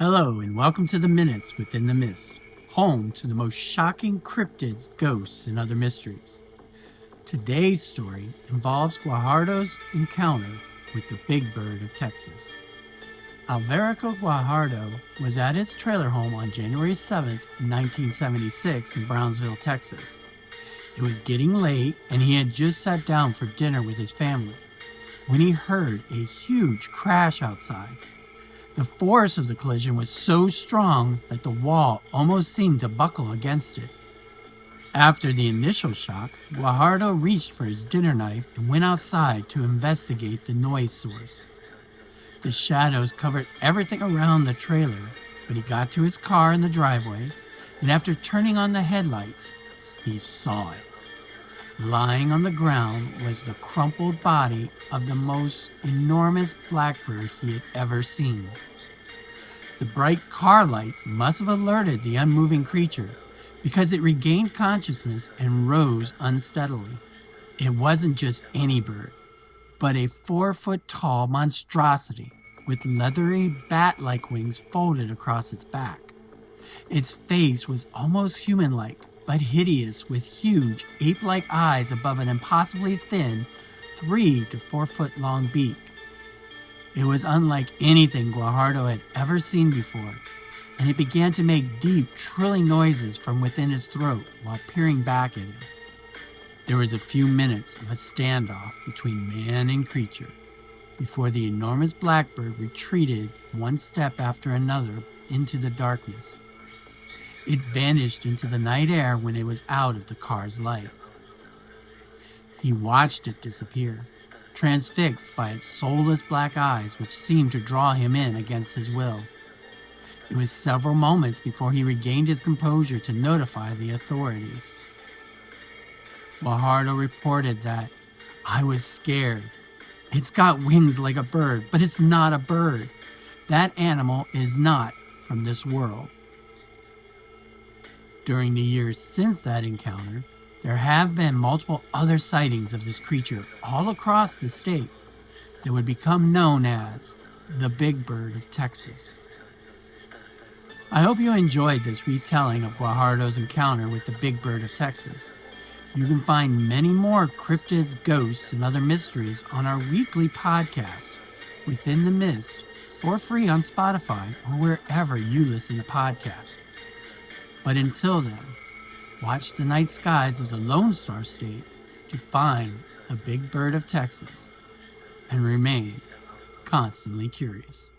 Hello and welcome to the Minutes Within the Mist, home to the most shocking cryptids, ghosts, and other mysteries. Today's story involves Guajardo's encounter with the Big Bird of Texas. Alvarico Guajardo was at his trailer home on January 7th, 1976 in Brownsville, Texas. It was getting late and he had just sat down for dinner with his family when he heard a huge crash outside. The force of the collision was so strong that the wall almost seemed to buckle against it. After the initial shock, Guajardo reached for his dinner knife and went outside to investigate the noise source. The shadows covered everything around the trailer, but he got to his car in the driveway, and after turning on the headlights, he saw it. Lying on the ground was the crumpled body of the most enormous blackbird he had ever seen. The bright car lights must have alerted the unmoving creature because it regained consciousness and rose unsteadily. It wasn't just any bird, but a 4-foot-tall monstrosity with leathery bat-like wings folded across its back. Its face was almost human-like, but hideous, with huge ape-like eyes above an impossibly thin 3 to 4 foot long beak. It was unlike anything Guajardo had ever seen before, and it began to make deep, trilling noises from within his throat while peering back at him. There was a few minutes of a standoff between man and creature before the enormous blackbird retreated one step after another into the darkness. It vanished into the night air when it was out of the car's light. He watched it disappear, transfixed by its soulless black eyes which seemed to draw him in against his will. It was several moments before he regained his composure to notify the authorities. Guajardo reported that, "I was scared. It's got wings like a bird, but it's not a bird. That animal is not from this world." During the years since that encounter, there have been multiple other sightings of this creature all across the state that would become known as the Big Bird of Texas. I hope you enjoyed this retelling of Guajardo's encounter with the Big Bird of Texas. You can find many more cryptids, ghosts, and other mysteries on our weekly podcast, Within the Mist, for free on Spotify or wherever you listen to podcasts. But until then, watch the night skies of the Lone Star State to find a Big Bird of Texas and remain constantly curious.